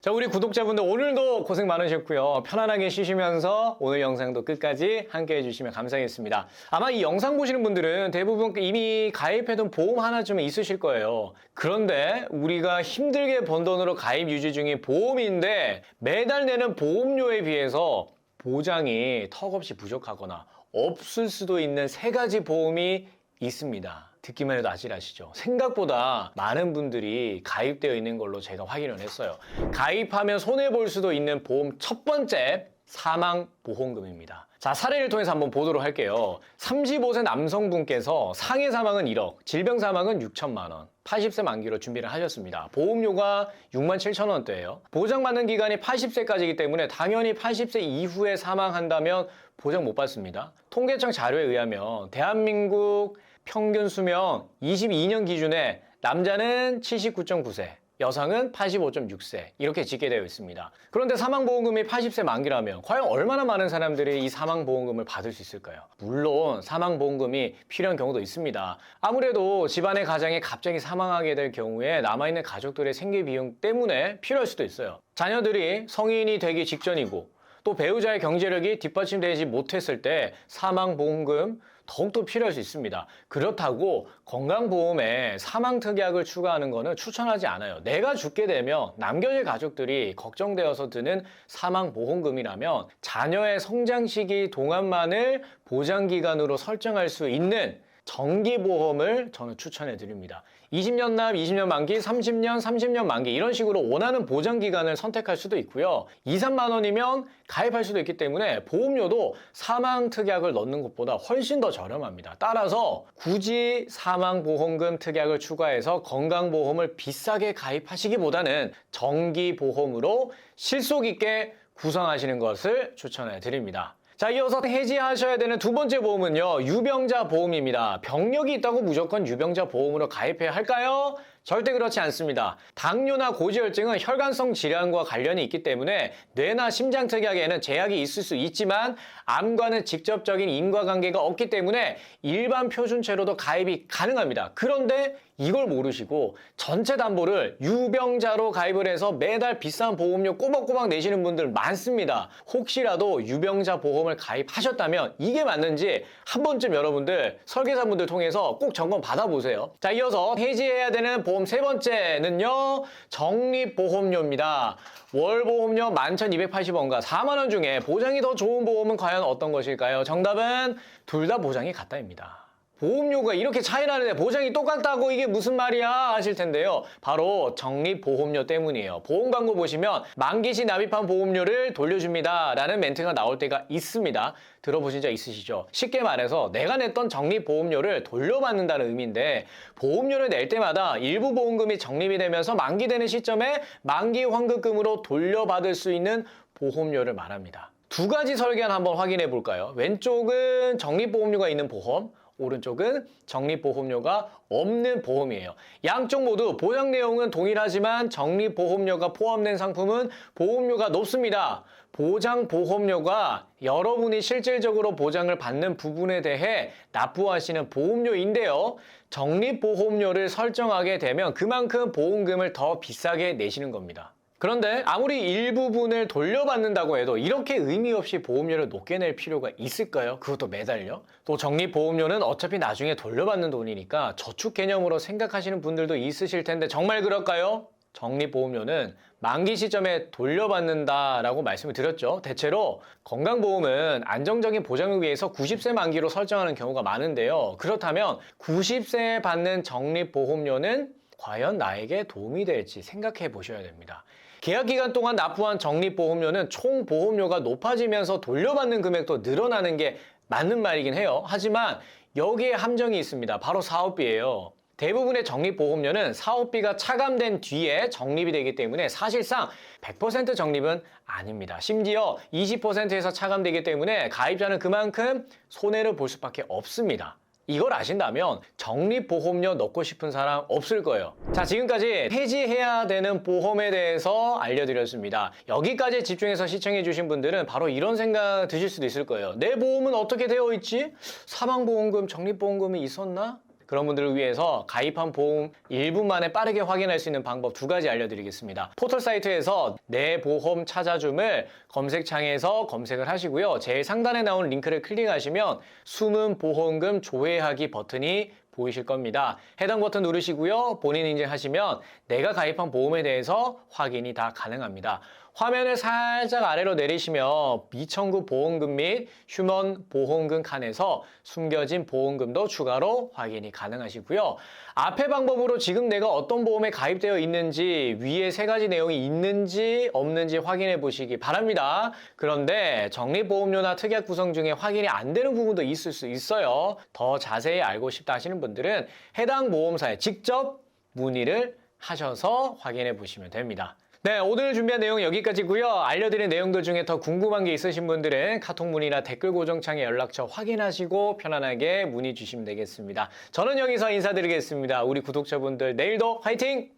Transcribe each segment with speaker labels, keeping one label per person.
Speaker 1: 자, 우리 구독자분들 오늘도 고생 많으셨고요. 편안하게 쉬시면서 오늘 영상도 끝까지 함께 해주시면 감사하겠습니다. 아마 이 영상 보시는 분들은 대부분 이미 가입해둔 보험 하나쯤은 있으실 거예요. 그런데 우리가 힘들게 번 돈으로 가입 유지 중인 보험인데 매달 내는 보험료에 비해서 보장이 턱없이 부족하거나 없을 수도 있는 세 가지 보험이 있습니다. 듣기만 해도 아찔하시죠? 생각보다 많은 분들이 가입되어 있는 걸로 제가 확인을 했어요. 가입하면 손해볼 수도 있는 보험 첫 번째, 사망보험금입니다. 자, 사례를 통해서 한번 보도록 할게요. 35세 남성분께서 상해 사망은 1억, 질병 사망은 6천만 원, 80세 만기로 준비를 하셨습니다. 보험료가 6만 7천 원대예요. 보장받는 기간이 80세까지이기 때문에 당연히 80세 이후에 사망한다면 보장 못 받습니다. 통계청 자료에 의하면 대한민국 평균 수명 22년 기준에 남자는 79.9세, 여성은 85.6세 이렇게 집계되어 있습니다. 그런데 사망보험금이 80세 만기라면 과연 얼마나 많은 사람들이 이 사망보험금을 받을 수 있을까요? 물론 사망보험금이 필요한 경우도 있습니다. 아무래도 집안의 가장이 갑자기 사망하게 될 경우에 남아있는 가족들의 생계비용 때문에 필요할 수도 있어요. 자녀들이 성인이 되기 직전이고 또 배우자의 경제력이 뒷받침되지 못했을 때 사망보험금 더욱더 필요할 수 있습니다. 그렇다고 건강보험에 사망특약을 추가하는 것은 추천하지 않아요. 내가 죽게 되면 남겨질 가족들이 걱정되어서 드는 사망보험금이라면 자녀의 성장 시기 동안만을 보장기간으로 설정할 수 있는 정기보험을 저는 추천해 드립니다. 20년 납, 20년 만기, 30년 만기 이런 식으로 원하는 보장기간을 선택할 수도 있고요. 2, 3만 원이면 가입할 수도 있기 때문에 보험료도 사망특약을 넣는 것보다 훨씬 더 저렴합니다. 따라서 굳이 사망보험금 특약을 추가해서 건강보험을 비싸게 가입하시기보다는 정기보험으로 실속 있게 구성하시는 것을 추천해 드립니다. 자, 이어서 해지하셔야 되는 두 번째 보험은요, 유병자 보험입니다. 병력이 있다고 무조건 유병자 보험으로 가입해야 할까요? 절대 그렇지 않습니다. 당뇨나 고지혈증은 혈관성 질환과 관련이 있기 때문에 뇌나 심장 특약에는 제약이 있을 수 있지만 암과는 직접적인 인과관계가 없기 때문에 일반 표준체로도 가입이 가능합니다. 그런데 이걸 모르시고 전체 담보를 유병자로 가입을 해서 매달 비싼 보험료 꼬박꼬박 내시는 분들 많습니다. 혹시라도 유병자 보험을 가입하셨다면 이게 맞는지 한 번쯤 여러분들 설계사분들 통해서 꼭 점검 받아보세요. 자, 이어서 해지해야 되는 보험 세 번째는요, 적립보험료입니다. 월보험료 11,280원과 4만 원 중에 보장이 더 좋은 보험은 과연 어떤 것일까요? 정답은 둘 다 보장이 같다입니다. 보험료가 이렇게 차이 나는데 보장이 똑같다고 이게 무슨 말이야 하실 텐데요. 바로 적립보험료 때문이에요. 보험 광고 보시면 만기 시 납입한 보험료를 돌려줍니다 라는 멘트가 나올 때가 있습니다. 들어보신 적 있으시죠? 쉽게 말해서 내가 냈던 적립보험료를 돌려받는다는 의미인데 보험료를 낼 때마다 일부 보험금이 적립이 되면서 만기되는 시점에 만기 환급금으로 돌려받을 수 있는 보험료를 말합니다. 두 가지 설계안 한번 확인해 볼까요? 왼쪽은 적립보험료가 있는 보험, 오른쪽은 적립보험료가 없는 보험이에요. 양쪽 모두 보장 내용은 동일하지만 적립보험료가 포함된 상품은 보험료가 높습니다. 보장보험료가 여러분이 실질적으로 보장을 받는 부분에 대해 납부하시는 보험료인데요. 적립보험료를 설정하게 되면 그만큼 보험금을 더 비싸게 내시는 겁니다. 그런데 아무리 일부분을 돌려받는다고 해도 이렇게 의미 없이 보험료를 높게 낼 필요가 있을까요? 그것도 매달요? 또 적립보험료는 어차피 나중에 돌려받는 돈이니까 저축 개념으로 생각하시는 분들도 있으실 텐데 정말 그럴까요? 적립보험료는 만기 시점에 돌려받는다라고 말씀을 드렸죠. 대체로 건강보험은 안정적인 보장을 위해서 90세 만기로 설정하는 경우가 많은데요. 그렇다면 90세에 받는 적립보험료는 과연 나에게 도움이 될지 생각해 보셔야 됩니다. 계약기간 동안 납부한 적립보험료는 총 보험료가 높아지면서 돌려받는 금액도 늘어나는 게 맞는 말이긴 해요. 하지만 여기에 함정이 있습니다. 바로 사업비예요. 대부분의 적립보험료는 사업비가 차감된 뒤에 적립이 되기 때문에 사실상 100% 적립은 아닙니다. 심지어 20%에서 차감되기 때문에 가입자는 그만큼 손해를 볼 수밖에 없습니다. 이걸 아신다면 적립보험료 넣고 싶은 사람 없을 거예요. 자, 지금까지 해지해야 되는 보험에 대해서 알려드렸습니다. 여기까지 집중해서 시청해주신 분들은 바로 이런 생각 드실 수도 있을 거예요. 내 보험은 어떻게 되어 있지? 사망보험금, 적립보험금이 있었나? 그런 분들을 위해서 가입한 보험 1분 만에 빠르게 확인할 수 있는 방법 2가지 알려드리겠습니다. 포털 사이트에서 내 보험 찾아줌을 검색창에서 검색을 하시고요. 제일 상단에 나온 링크를 클릭하시면 숨은 보험금 조회하기 버튼이 보이실 겁니다. 해당 버튼 누르시고요. 본인 인증하시면 내가 가입한 보험에 대해서 확인이 다 가능합니다. 화면을 살짝 아래로 내리시면 미청구 보험금 및 휴먼 보험금 칸에서 숨겨진 보험금도 추가로 확인이 가능하시고요. 앞의 방법으로 지금 내가 어떤 보험에 가입되어 있는지 위에 3가지 내용이 있는지 없는지 확인해 보시기 바랍니다. 그런데 적립보험료나 특약 구성 중에 확인이 안 되는 부분도 있을 수 있어요. 더 자세히 알고 싶다 하시는 분들은 해당 보험사에 직접 문의를 하셔서 확인해 보시면 됩니다. 네, 오늘 준비한 내용은 여기까지고요. 알려드린 내용들 중에 더 궁금한 게 있으신 분들은 카톡 문의나 댓글 고정창에 연락처 확인하시고 편안하게 문의 주시면 되겠습니다. 저는 여기서 인사드리겠습니다. 우리 구독자분들 내일도 화이팅!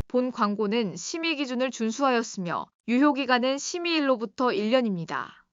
Speaker 2: 본 광고는 심의 기준을 준수하였으며 유효기간은 심의일로부터 1년입니다.